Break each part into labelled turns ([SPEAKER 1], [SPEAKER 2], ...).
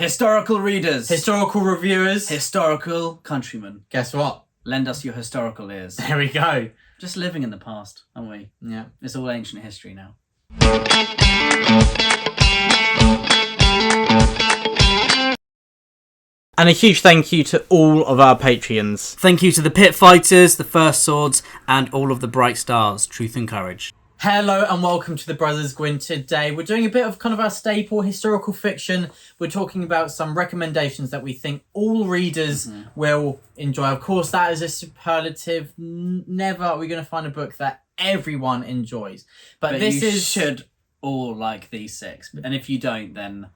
[SPEAKER 1] Historical readers.
[SPEAKER 2] Historical reviewers.
[SPEAKER 1] Historical countrymen.
[SPEAKER 2] Guess what?
[SPEAKER 1] Lend us your historical ears.
[SPEAKER 2] There we go.
[SPEAKER 1] Just living in the past, aren't we?
[SPEAKER 2] Yeah.
[SPEAKER 1] It's all ancient history now.
[SPEAKER 2] And a huge thank you to all of our Patreons.
[SPEAKER 1] Thank you to the Pit Fighters, the First Swords, and all of the Bright Stars, Truth and Courage.
[SPEAKER 2] Hello and welcome to the Brothers Gwyn. Today we're doing a bit of kind of our staple historical fiction. We're talking about some recommendations that we think all readers will enjoy. Of course, that is a superlative. Never are we going to find a book that everyone enjoys. But this
[SPEAKER 1] you
[SPEAKER 2] is...
[SPEAKER 1] should all like these six. And if you don't, then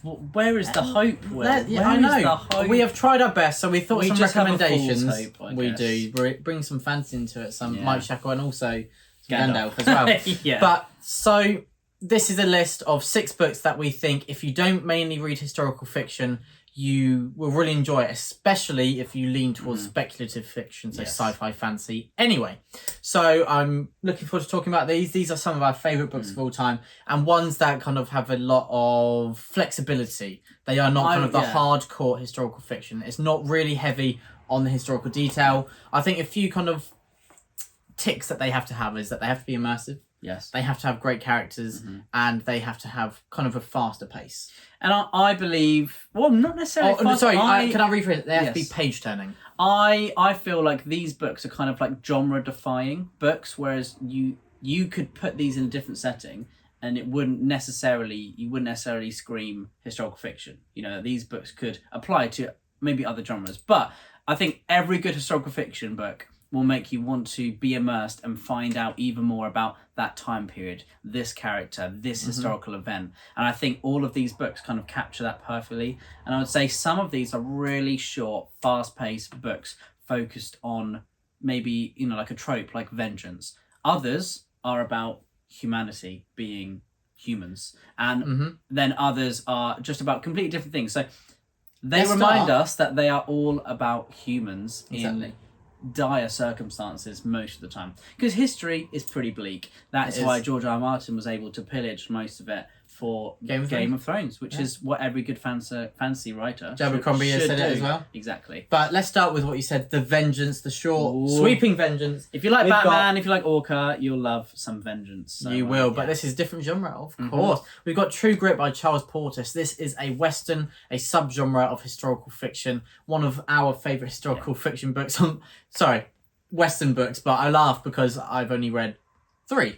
[SPEAKER 1] where is the hope, Will?
[SPEAKER 2] I know. We have tried our best, so we thought some
[SPEAKER 1] just have a
[SPEAKER 2] recommendations.
[SPEAKER 1] fool's hope, I
[SPEAKER 2] we
[SPEAKER 1] guess.
[SPEAKER 2] do. Bring some fancy into it. Some
[SPEAKER 1] Yeah.
[SPEAKER 2] Mike Shackle and also
[SPEAKER 1] Gandalf.
[SPEAKER 2] Gandalf as well.
[SPEAKER 1] Yeah.
[SPEAKER 2] But so this is a list of 6 books that we think if you don't mainly read historical fiction, you will really enjoy it, especially if you lean towards speculative fiction, so
[SPEAKER 1] Yes.
[SPEAKER 2] sci-fi, fantasy. Anyway, so I'm looking forward to talking about these. These are some of our favourite books of all time and ones that kind of have a lot of flexibility. They are not kind of the hardcore historical fiction. It's not really heavy on the historical detail. I think a few kind of ticks that they have to have is that they have to be immersive.
[SPEAKER 1] Yes.
[SPEAKER 2] They have to have great characters and they have to have kind of a faster pace.
[SPEAKER 1] And I believe, well, not necessarily.
[SPEAKER 2] Can I rephrase it? They have to be
[SPEAKER 1] Yes.
[SPEAKER 2] page turning.
[SPEAKER 1] I feel like these books are kind of like genre defying books, whereas you could put these in a different setting and you wouldn't necessarily scream historical fiction. You know, these books could apply to maybe other genres. But I think every good historical fiction book will make you want to be immersed and find out even more about that time period, this character, this historical event. And I think all of these books kind of capture that perfectly. And I would say some of these are really short, fast-paced books focused on maybe, like a trope like vengeance. Others are about humanity, being humans. And then others are just about completely different things. So they remind us that they are all about humans in dire circumstances most of the time, because history is pretty bleak. That is why George R. R. Martin was able to pillage most of it for Game of Thrones, which is what every good fantasy writer
[SPEAKER 2] Abercrombie has
[SPEAKER 1] should
[SPEAKER 2] said
[SPEAKER 1] do.
[SPEAKER 2] it as well.
[SPEAKER 1] Exactly.
[SPEAKER 2] But let's start with what you said, the vengeance, the short, sweeping vengeance.
[SPEAKER 1] If you like Batman, if you like Orca, you'll love some vengeance. So,
[SPEAKER 2] you will, but this is a different genre, of course. We've got True Grit by Charles Portis. This is a Western, a subgenre of historical fiction. One of our favourite historical fiction books. Western books, but I laugh because I've only read 3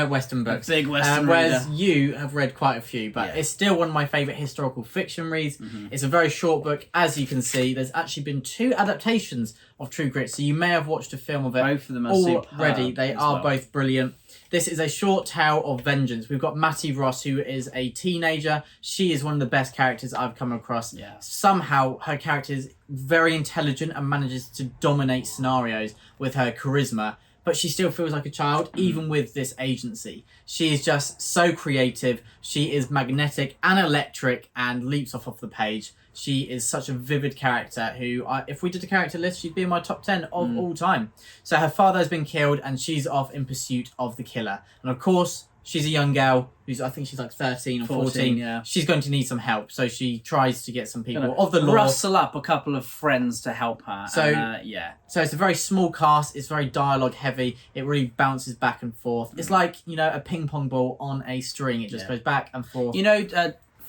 [SPEAKER 2] Western books.
[SPEAKER 1] Big Western
[SPEAKER 2] whereas
[SPEAKER 1] reader.
[SPEAKER 2] you have read quite a few, but it's still one of my favourite historical fiction reads. It's a very short book. As you can see, there's actually been 2 adaptations of True Grit, so you may have watched a film of it.
[SPEAKER 1] Both of them are
[SPEAKER 2] already. They are
[SPEAKER 1] well.
[SPEAKER 2] both brilliant. This is a short tale of vengeance. We've got Mattie Ross, who is a teenager. She is one of the best characters I've come across.
[SPEAKER 1] Yeah.
[SPEAKER 2] Somehow, her character is very intelligent and manages to dominate scenarios with her charisma, but she still feels like a child, even with this agency. She is just so creative. She is magnetic and electric and leaps off the page. She is such a vivid character who, if we did a character list, she'd be in my top 10 of all time. So her father has been killed and she's off in pursuit of the killer. And of course, she's a young girl who's, I think she's like 13 or 14.
[SPEAKER 1] Yeah.
[SPEAKER 2] She's going to need some help. So she tries to get some people of the law.
[SPEAKER 1] Rustle up a couple of friends to help her.
[SPEAKER 2] So,
[SPEAKER 1] So
[SPEAKER 2] it's a very small cast. It's very dialogue heavy. It really bounces back and forth. It's like, a ping pong ball on a string. It just goes back and forth.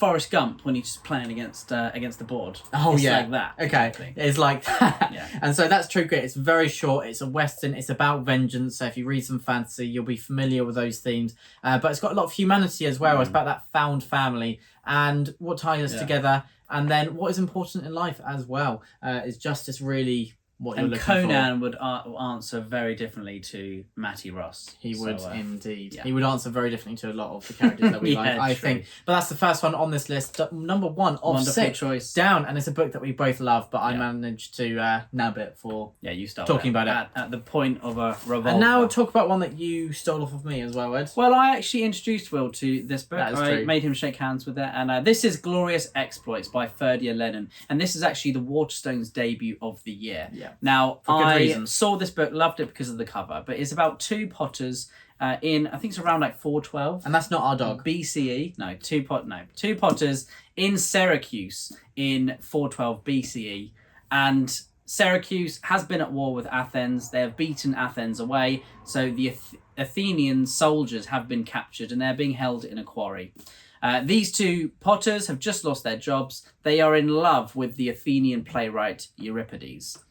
[SPEAKER 1] Forrest Gump when he's just playing against the board.
[SPEAKER 2] Oh,
[SPEAKER 1] it's
[SPEAKER 2] yeah.
[SPEAKER 1] like that.
[SPEAKER 2] Okay.
[SPEAKER 1] Basically.
[SPEAKER 2] It's like that.
[SPEAKER 1] Yeah.
[SPEAKER 2] And so that's True Grit. It's very short. It's a Western. It's about vengeance. So if you read some fantasy, you'll be familiar with those themes. But it's got a lot of humanity as well. It's about that found family and what ties us together. And then what is important in life as well. Is justice really what you're looking for?
[SPEAKER 1] And Conan would answer very differently to Mattie Ross.
[SPEAKER 2] He would indeed.
[SPEAKER 1] Yeah.
[SPEAKER 2] He would answer very differently to a lot of the characters that we like, I think. But that's the first one on this list. Number 1 of
[SPEAKER 1] Wonderful
[SPEAKER 2] 6.
[SPEAKER 1] choice.
[SPEAKER 2] Down. And it's a book that we both love, but I managed to nab it for
[SPEAKER 1] you start
[SPEAKER 2] talking about it.
[SPEAKER 1] At the point of a revolver.
[SPEAKER 2] And now we'll talk about one that you stole off of me as well, Ed.
[SPEAKER 1] Well, I actually introduced Will to this book.
[SPEAKER 2] That is
[SPEAKER 1] I
[SPEAKER 2] true.
[SPEAKER 1] made him shake hands with it. And this is Glorious Exploits by Ferdia Lennon. And this is actually the Waterstones debut of the year.
[SPEAKER 2] Yeah.
[SPEAKER 1] Now,
[SPEAKER 2] For good
[SPEAKER 1] I
[SPEAKER 2] reason.
[SPEAKER 1] saw this book, loved it because of the cover, but it's about 2 potters in, I think it's around like 412.
[SPEAKER 2] And that's not our dog.
[SPEAKER 1] BCE. No, two Potters in Syracuse in 412 BCE. And Syracuse has been at war with Athens. They have beaten Athens away. So the Athenian soldiers have been captured and they're being held in a quarry. These two Potters have just lost their jobs. They are in love with the Athenian playwright Euripides.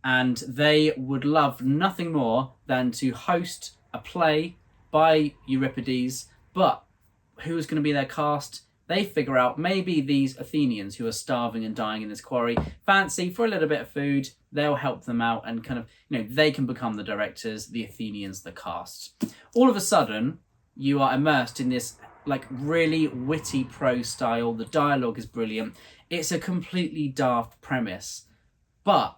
[SPEAKER 1] And they would love nothing more than to host a play by Euripides. But who is going to be their cast? They figure out maybe these Athenians who are starving and dying in this quarry fancy for a little bit of food. They'll help them out and kind of, they can become the directors, the Athenians, the cast. All of a sudden, you are immersed in this like really witty prose style. The dialogue is brilliant. It's a completely daft premise, but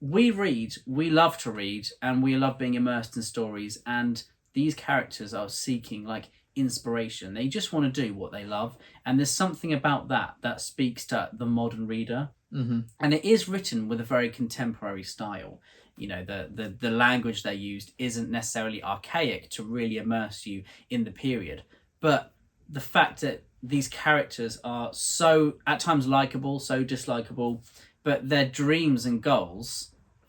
[SPEAKER 1] we love to read, and we love being immersed in stories, and these characters are seeking like inspiration. They just want to do what they love, and there's something about that speaks to the modern reader.
[SPEAKER 2] Mm-hmm.
[SPEAKER 1] And it is written with a very contemporary style. The language they used isn't necessarily archaic to really immerse you in the period, but the fact that these characters are so at times likable, so dislikable, but their dreams and goals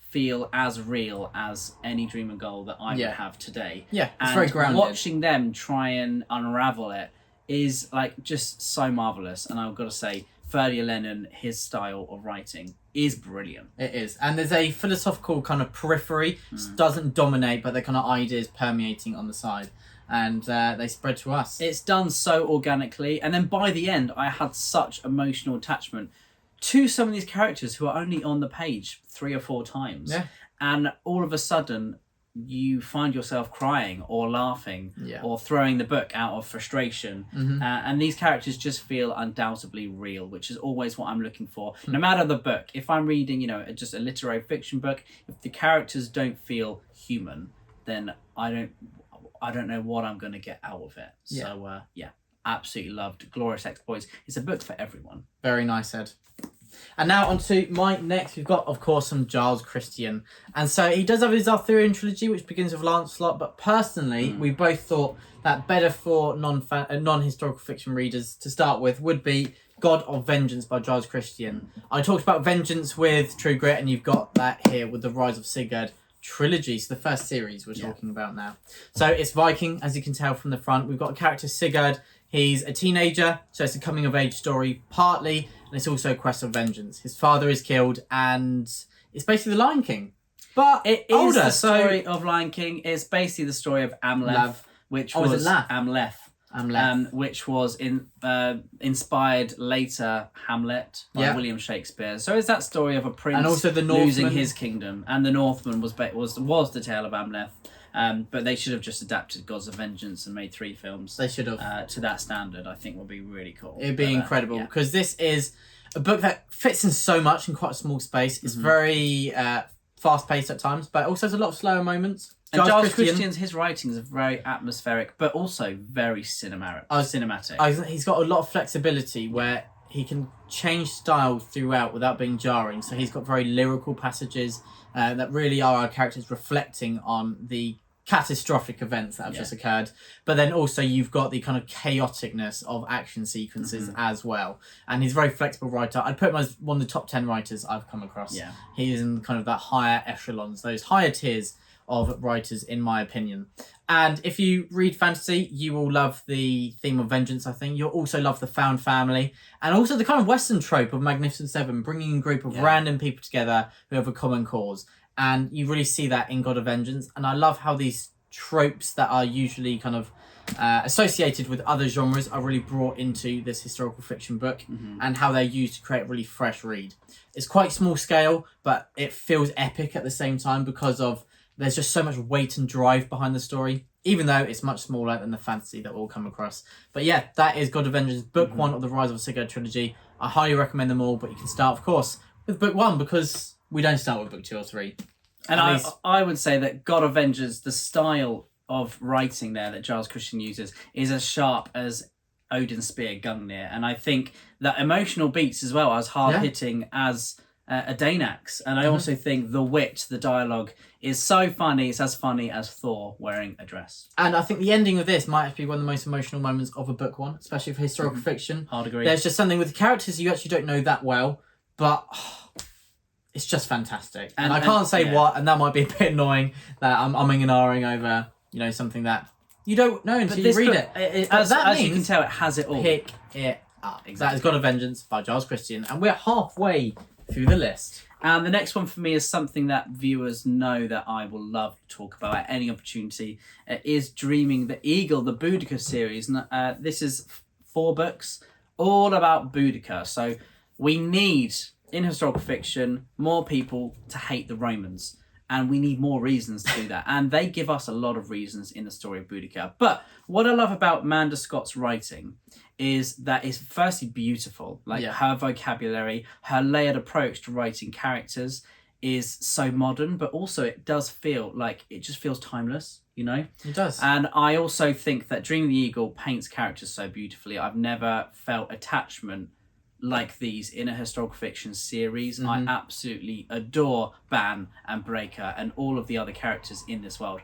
[SPEAKER 1] feel as real as any dream and goal that I would have today.
[SPEAKER 2] Yeah, it's
[SPEAKER 1] and
[SPEAKER 2] very grounded.
[SPEAKER 1] Watching them try and unravel it is like just so marvelous. And I've got to say, Ferdier Lennon, his style of writing is brilliant.
[SPEAKER 2] It is. And there's a philosophical kind of periphery. It doesn't dominate, but they're kind of ideas permeating on the side. And they spread to us.
[SPEAKER 1] It's done so organically. And then by the end, I had such emotional attachment to some of these characters who are only on the page 3 or 4 times.
[SPEAKER 2] Yeah.
[SPEAKER 1] And all of a sudden, you find yourself crying or laughing or throwing the book out of frustration.
[SPEAKER 2] Mm-hmm.
[SPEAKER 1] And these characters just feel undoubtedly real, which is always what I'm looking for. No matter the book, if I'm reading, just a literary fiction book, if the characters don't feel human, then I don't know what I'm going to get out of it.
[SPEAKER 2] Yeah.
[SPEAKER 1] So, absolutely loved Glorious Exploits. It's a book for everyone.
[SPEAKER 2] Very nice, Ed. And now on to my next. We've got, of course, some Giles Christian. And so he does have his Arthurian trilogy, which begins with Lancelot. But personally, we both thought that better for non-historical fiction readers to start with would be God of Vengeance by Giles Christian. I talked about Vengeance with True Grit, and you've got that here with the Rise of Sigurd trilogy. So the first series we're talking about now. So it's Viking, as you can tell from the front. We've got a character, Sigurd. He's a teenager, so it's a coming-of-age story partly, and it's also a quest of vengeance. His father is killed, and it's basically the Lion King. But
[SPEAKER 1] it is
[SPEAKER 2] older,
[SPEAKER 1] the story of Lion King. It's basically the story of Amleth, which was Amleth, which was inspired later Hamlet by William Shakespeare. So it's that story of a prince
[SPEAKER 2] and also the
[SPEAKER 1] losing his kingdom, and the Northman was the tale of Amleth. But they should have just adapted Gods of Vengeance and made 3 films.
[SPEAKER 2] They should have.
[SPEAKER 1] To that standard, I think would be really cool.
[SPEAKER 2] It'd be incredible, because this is a book that fits in so much in quite a small space. It's very fast-paced at times, but also has a lot of slower moments.
[SPEAKER 1] And Giles Christian's, his writings are very atmospheric, but also very cinematic.
[SPEAKER 2] He's got a lot of flexibility where he can change style throughout without being jarring. So he's got very lyrical passages that really are our characters reflecting on the catastrophic events that have just occurred. But then also you've got the kind of chaoticness of action sequences as well. And he's a very flexible writer. I'd put him as one of the top 10 writers I've come across.
[SPEAKER 1] Yeah.
[SPEAKER 2] He is in kind of that higher echelons, those higher tiers of writers, in my opinion. And if you read fantasy, you will love the theme of vengeance, I think. You'll also love the found family, and also the kind of Western trope of Magnificent Seven, bringing a group of random people together who have a common cause. And you really see that in God of Vengeance. And I love how these tropes that are usually kind of associated with other genres are really brought into this historical fiction book, and how they're used to create a really fresh read. It's quite small scale, but it feels epic at the same time because of there's just so much weight and drive behind the story, even though it's much smaller than the fantasy that we'll come across. But yeah, that is God of Vengeance, book 1 of the Rise of Sigurd trilogy. I highly recommend them all, but you can start, of course, with book 1, because we don't start with book 2 or 3.
[SPEAKER 1] And I would say that God of Vengeance, the style of writing there that Giles Christian uses, is as sharp as Odin's Spear Gungnir. And I think that emotional beats as well, as hard-hitting as a Danax. And I also think the wit, the dialogue is so funny. It's as funny as Thor wearing a dress.
[SPEAKER 2] And I think the ending of this might be one of the most emotional moments of a book one, especially for historical fiction.
[SPEAKER 1] Hard agree.
[SPEAKER 2] There's just something with the characters you actually don't know that well, but it's just fantastic. And I can't say what, and that might be a bit annoying that I'm umming and ahhing over, something that you don't know until you read it.
[SPEAKER 1] As you can tell, it has it all.
[SPEAKER 2] Pick it up. Exactly. That is God of Vengeance by Giles Christian, and we're halfway through the list.
[SPEAKER 1] And the next one for me is something that viewers know that I will love to talk about at any opportunity. Is Dreaming the Eagle, the Boudica series. This is 4 books, all about Boudica. So we need, in historical fiction, more people to hate the Romans. And we need more reasons to do that. And they give us a lot of reasons in the story of Boudica. But what I love about Amanda Scott's writing is that it's firstly beautiful. Her vocabulary, her layered approach to writing characters is so modern, but also it does feel like it just feels timeless, It
[SPEAKER 2] does.
[SPEAKER 1] And I also think that Dream the Eagle paints characters so beautifully. I've never felt attachment like these in a historical fiction series. I absolutely adore Ban and Breaker and all of the other characters in this world.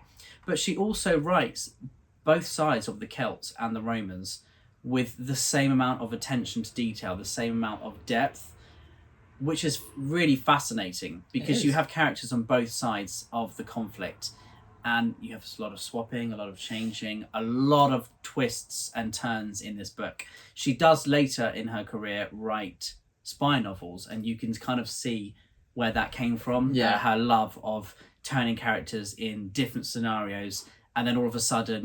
[SPEAKER 1] But she also writes both sides of the Celts and the Romans with the same amount of attention to detail, the same amount of depth, which is really fascinating because you have characters on both sides of the conflict. And you have a lot of swapping, a lot of changing, a lot of twists and turns in this book. She does later in her career write spy novels, and you can kind of see where that came from.
[SPEAKER 2] Yeah.
[SPEAKER 1] Her love of turning characters in different scenarios, and then all of a sudden,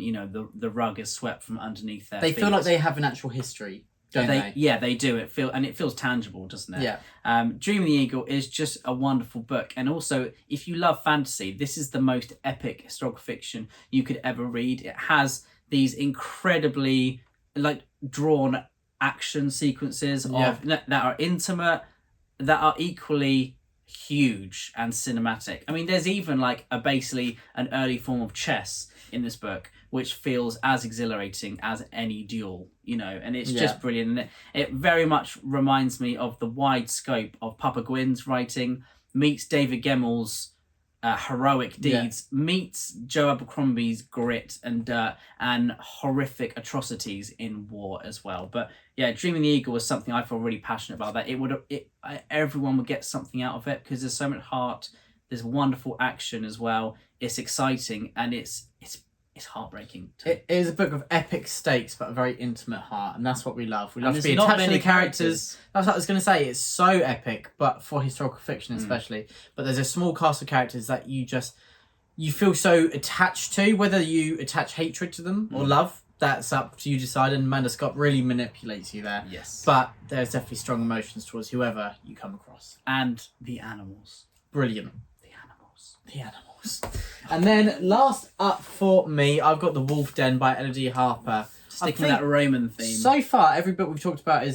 [SPEAKER 1] the rug is swept from underneath their feet.
[SPEAKER 2] They feel like they have an actual history, don't they?
[SPEAKER 1] Yeah, they do. It feels tangible, doesn't it?
[SPEAKER 2] Yeah.
[SPEAKER 1] Dream of the Eagle is just a wonderful book, and also if you love fantasy, this is the most epic historical fiction you could ever read. It has these incredibly drawn action sequences that are intimate, that are equally huge and cinematic. I mean, there's even basically an early form of chess in this book, which feels as exhilarating as any duel, and it's just brilliant. And it very much reminds me of the wide scope of Papa Gwyn's writing, meets David Gemmell's heroic deeds, meets Joe Abercrombie's grit and horrific atrocities in war as well. But yeah, Dreaming the Eagle was something I feel really passionate about. That everyone would get something out of it because there's so much heart. There's wonderful action as well. It's exciting and it's heartbreaking.
[SPEAKER 2] It is a book of epic stakes, but a very intimate heart, and that's what we love. We love to be
[SPEAKER 1] not
[SPEAKER 2] attached to
[SPEAKER 1] many
[SPEAKER 2] the characters. That's what I was going to say. It's so epic, but for historical fiction especially. But there's a small cast of characters that you feel so attached to, whether you attach hatred to them or love. That's up to you decide, and Amanda Scott really manipulates you there.
[SPEAKER 1] Yes.
[SPEAKER 2] But there's definitely strong emotions towards whoever you come across.
[SPEAKER 1] And the animals.
[SPEAKER 2] Brilliant.
[SPEAKER 1] The animals.
[SPEAKER 2] And then last up for me, I've got The Wolf Den by Elodie Harper.
[SPEAKER 1] Sticking with that Roman theme.
[SPEAKER 2] So far, every book we've talked about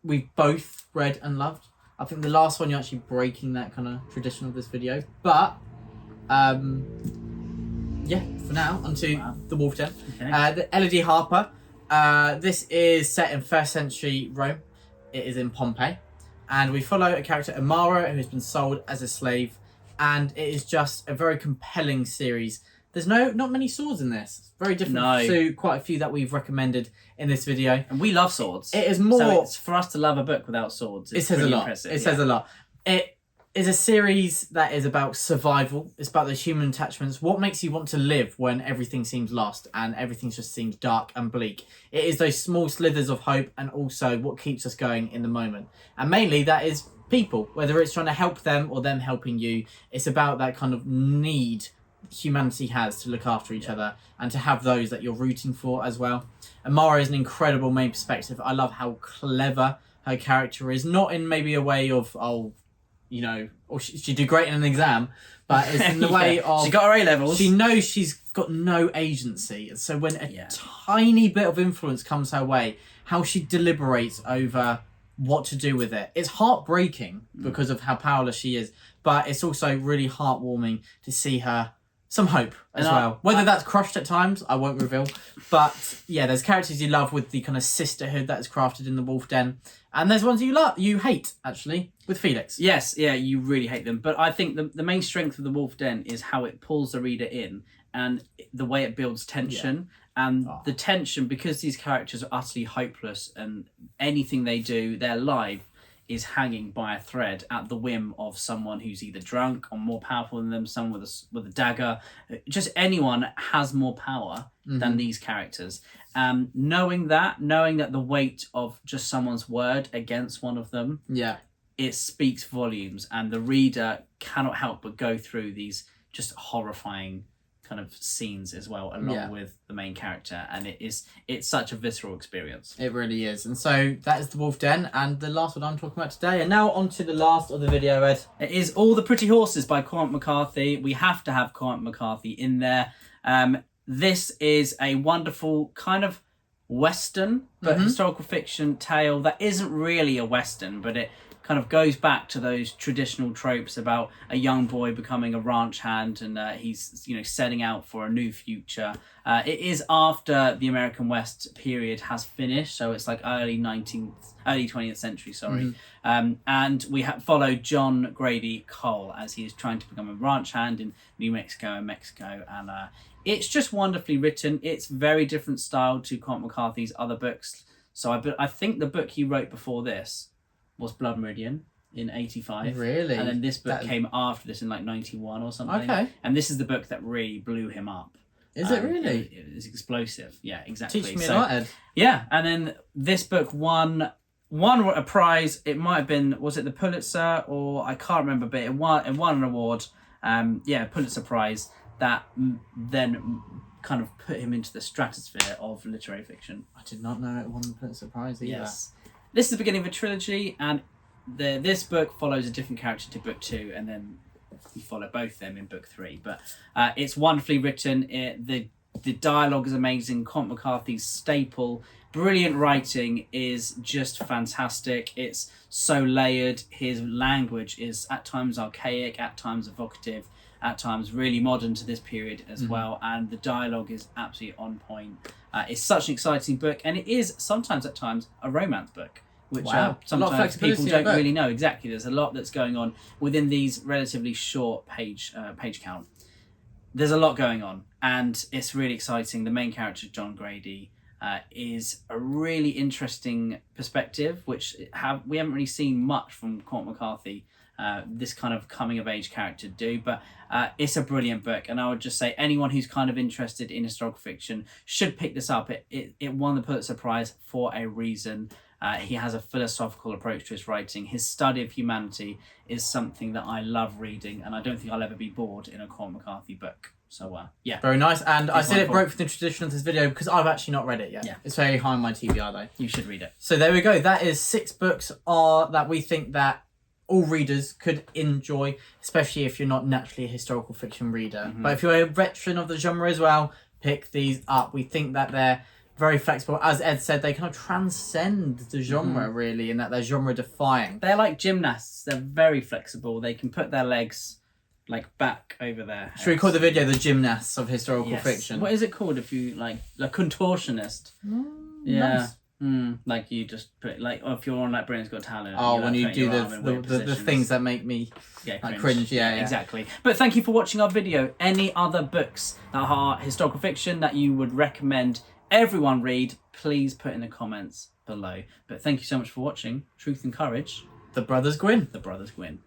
[SPEAKER 2] we've both read and loved. I think the last one, you're actually breaking that kind of tradition of this video. But, for now, onto The Wolf Den.
[SPEAKER 1] Okay.
[SPEAKER 2] The Elodie Harper. This is set in 1st century Rome. It is in Pompeii. And we follow a character, Amara, who has been sold as a slave. And it is just a very compelling series. There's not many swords in this. It's very different to quite a few that we've recommended in this video.
[SPEAKER 1] And we love swords.
[SPEAKER 2] It is more...
[SPEAKER 1] So it's, for us to love a book without swords,
[SPEAKER 2] it says a lot. It says a lot. It is a series that is about survival. It's about those human attachments. What makes you want to live when everything seems lost and everything just seems dark and bleak? It is those small slithers of hope and also what keeps us going in the moment. And mainly that is people, whether it's trying to help them or them helping you. It's about that kind of need humanity has to look after each other and to have those that you're rooting for as well. Amara is an incredible main perspective. I love how clever her character is, not in maybe a way of or she'd do great in an exam, but it's in the way of
[SPEAKER 1] she got her A-levels.
[SPEAKER 2] She knows she's got no agency, so when a tiny bit of influence comes her way, how she deliberates over what to do with it. It's heartbreaking because of how powerless she is, but it's also really heartwarming to see her some hope as
[SPEAKER 1] And
[SPEAKER 2] well. Whether that's crushed at times, I won't reveal. But yeah, there's characters you love with the kind of sisterhood that is crafted in the Wolf Den, and there's ones you hate actually with Felix.
[SPEAKER 1] Yes, yeah, you really hate them. But I think the main strength of the Wolf Den is how it pulls the reader in and the way it builds tension. And the tension, because these characters are utterly hopeless and anything they do, their life is hanging by a thread at the whim of someone who's either drunk or more powerful than them, someone with a dagger. Just anyone has more power than these characters. Knowing that the weight of just someone's word against one of them, it speaks volumes, and the reader cannot help but go through these just horrifying kind of scenes as well, along with the main character, and it's such a visceral experience.
[SPEAKER 2] It really is. And so that is the Wolf Den, and the last one I'm talking about today. And now on to the last of the video, Ed.
[SPEAKER 1] It is All the Pretty Horses by Cormac McCarthy. We have to have Cormac McCarthy in there. This is a wonderful kind of Western, but historical fiction tale that isn't really a Western, but it kind of goes back to those traditional tropes about a young boy becoming a ranch hand, and he's setting out for a new future. It is after the American West period has finished, so it's like early 20th century, sorry. And we follow John Grady Cole as he is trying to become a ranch hand in New Mexico and Mexico, and it's just wonderfully written. It's very different style to Cormac McCarthy's other books. So I think the book he wrote before this was Blood Meridian in 85.
[SPEAKER 2] Really?
[SPEAKER 1] And then this book came after this in like 91 or something.
[SPEAKER 2] Okay.
[SPEAKER 1] And this is the book that really blew him up.
[SPEAKER 2] Is it really?
[SPEAKER 1] It was explosive. Yeah, exactly.
[SPEAKER 2] Teach me a lot, Ed.
[SPEAKER 1] Yeah, and then this book won a prize. It might have been, was it the Pulitzer, or I can't remember, but it won an award. Pulitzer Prize that then kind of put him into the stratosphere of literary fiction.
[SPEAKER 2] I did not know it won the Pulitzer Prize either.
[SPEAKER 1] Yes. This is the beginning of a trilogy, and this book follows a different character to book 2, and then you follow both of them in book 3. But it's wonderfully written. The dialogue is amazing. Cormac McCarthy's staple, brilliant writing is just fantastic. It's so layered. His language is at times archaic, at times evocative, at times really modern to this period as well, and the dialogue is absolutely on point. It's such an exciting book, and it is sometimes at times a romance book, which sometimes people don't really know. Exactly, there's a lot that's going on within these relatively short page count. There's a lot going on, and it's really exciting. The main character, John Grady, is a really interesting perspective, which we haven't really seen much from Cormac McCarthy. This kind of coming of age character do, but it's a brilliant book, and I would just say anyone who's kind of interested in historical fiction should pick this up. It won the Pulitzer Prize for a reason. He has a philosophical approach to his writing. His study of humanity is something that I love reading, and I don't think I'll ever be bored in a Cormac McCarthy book. So yeah,
[SPEAKER 2] very nice. And I said it broke from the tradition of this video because I've actually not read it yet.
[SPEAKER 1] Yeah,
[SPEAKER 2] it's very high on my TBR though.
[SPEAKER 1] You should read it.
[SPEAKER 2] So there we go. That is 6 books that we think that all readers could enjoy, especially if you're not naturally a historical fiction reader. But if you're a veteran of the genre as well, pick these up. We think that they're very flexible. As Ed said, they kind of transcend the genre really, in that they're genre defying.
[SPEAKER 1] They're like gymnasts. They're very flexible. They can put their legs like back over their heads.
[SPEAKER 2] Should we call the video the gymnasts of historical fiction?
[SPEAKER 1] What is it called if you like a contortionist?
[SPEAKER 2] Nice.
[SPEAKER 1] Like you just put or if you're on like Britain's Got Talent.
[SPEAKER 2] Oh, when you do the things that make me cringe. Yeah,
[SPEAKER 1] exactly. But thank you for watching our video. Any other books that are historical fiction that you would recommend everyone read, please put in the comments below. But thank you so much for watching. Truth and Courage.
[SPEAKER 2] The Brothers Gwyn.
[SPEAKER 1] The Brothers Gwyn.